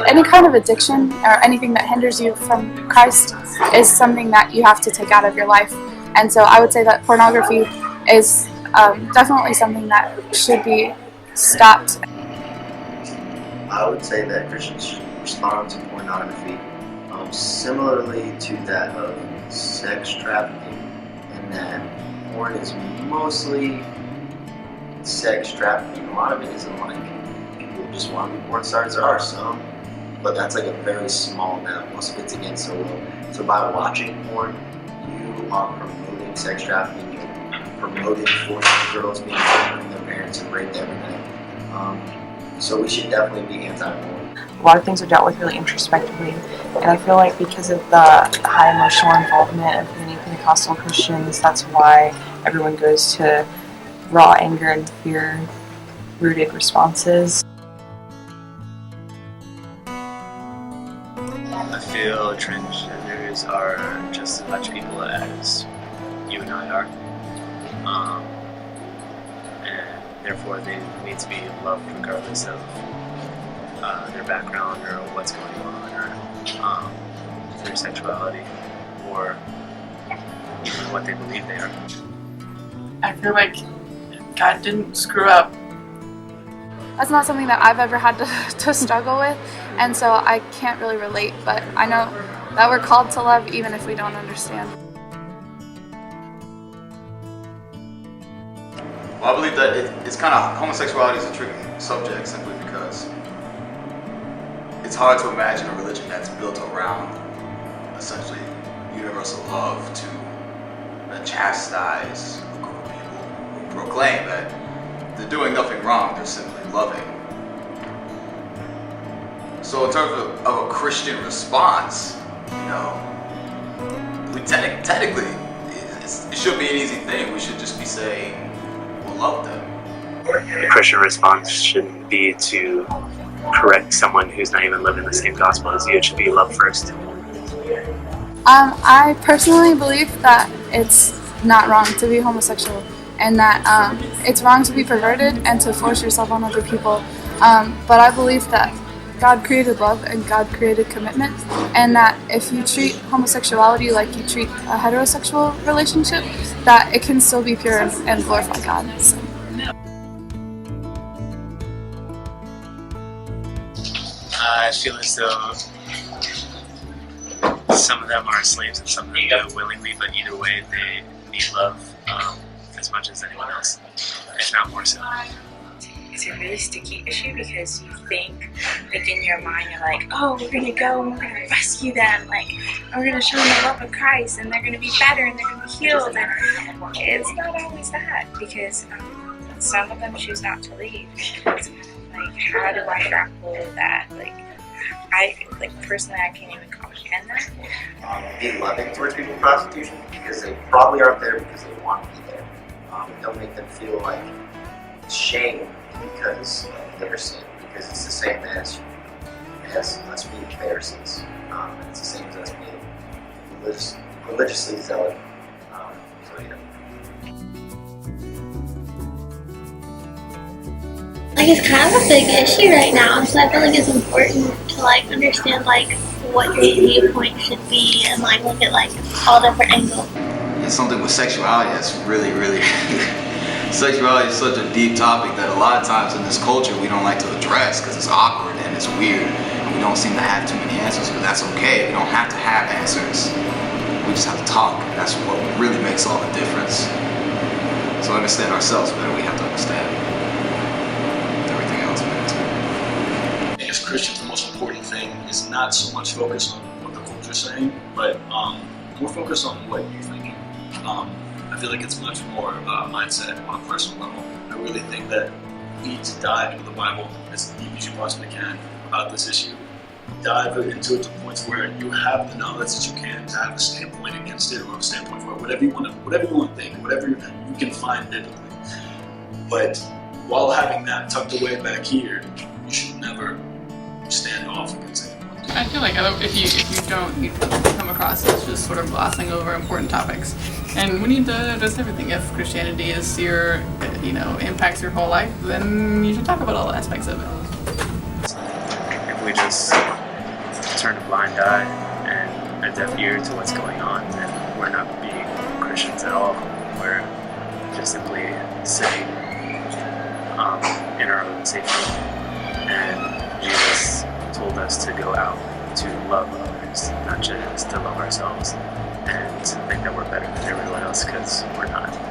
Any kind of addiction or anything that hinders you from Christ is something that you have to take out of your life. And so I would say that pornography is definitely something that should be stopped. I would say that Christians should respond to pornography similarly to that of sex trafficking, and that porn is mostly sex trafficking. A lot of it isn't like people just want to be porn stars. There are some, but that's like a very small amount. Most of it's against the law. So by watching porn, you are promoting sex trafficking. You're promoting forcing girls being taken from their parents and raped every night. So we should definitely be anti-porn. A lot of things are dealt with really introspectively, and I feel like because of the high emotional involvement of many Pentecostal Christians, that's why everyone goes to raw anger and fear-rooted responses. I feel transgenders are just as much people as you and I are, and therefore they need to be loved regardless of their background or what's going on or their sexuality or even what they believe they are. I feel like God didn't screw up. That's not something that I've ever had to struggle with, and so I can't really relate, but I know that we're called to love even if we don't understand. Well, I believe that it's kind of, homosexuality is a tricky subject simply because it's hard to imagine a religion that's built around essentially universal love to chastise a group of people who proclaim that they're doing nothing wrong, they're simply loving. So in terms of a Christian response, we technically, it should be an easy thing. We should just be saying, we'll love them. The Christian response shouldn't be to correct someone who's not even living the same gospel as you. It should be love first. I personally believe that it's not wrong to be homosexual, and that it's wrong to be perverted and to force yourself on other people. But I believe that God created love and God created commitment, and that if you treat homosexuality like you treat a heterosexual relationship, that it can still be pure and glorify God. So. I feel as though some of them are slaves and some of them do it willingly, but either way they need love as much as anyone else, if not more so. It's a really sticky issue because you think, like in your mind, you're like, oh, we're gonna go and we're gonna rescue them, like, and we're gonna show them the love of Christ, and they're gonna be better, and they're gonna be healed, and it's not always that, because some of them choose not to leave. It's kind of like, how do I grapple with that? Personally, I can't even comprehend that. Be loving towards people in prostitution, because they probably aren't there because they want to be there. Don't make them feel like shame because of their sin, because it's the same as us being Pharisees. It's the same as us being religiously zealot. It's kind of a big issue right now, so I feel like it's important to understand what your viewpoint should be and look at all different angles. It's something with sexuality that's really, really sexuality is such a deep topic that a lot of times in this culture we don't like to address because it's awkward and it's weird and we don't seem to have too many answers, but that's okay. We don't have to have answers. We just have to talk. That's what really makes all the difference. So understand ourselves better, we have to understand everything else better. As Christians, the most important thing is not so much focused on what the culture is saying, but more focused on what you're thinking. I feel like it's much more of a mindset on a personal level. I really think that you need to dive into the Bible as deep as you possibly can about this issue. Dive into it to points where you have the knowledge that you can to have a standpoint against it, or a standpoint for it, whatever you want to think, whatever you can find biblically. But while having that tucked away back here, you should never stand off against it. I feel like if you don't, you come across as just sort of glossing over important topics. And we need to address everything. If Christianity is your, impacts your whole life, then you should talk about all aspects of it. we just turn a blind eye and a deaf ear to what's going on, then we're not being Christians at all. We're just simply sitting in our own safety. And Jesus told us to go out to love others, not just to love ourselves and think that we're better than everyone else, because we're not.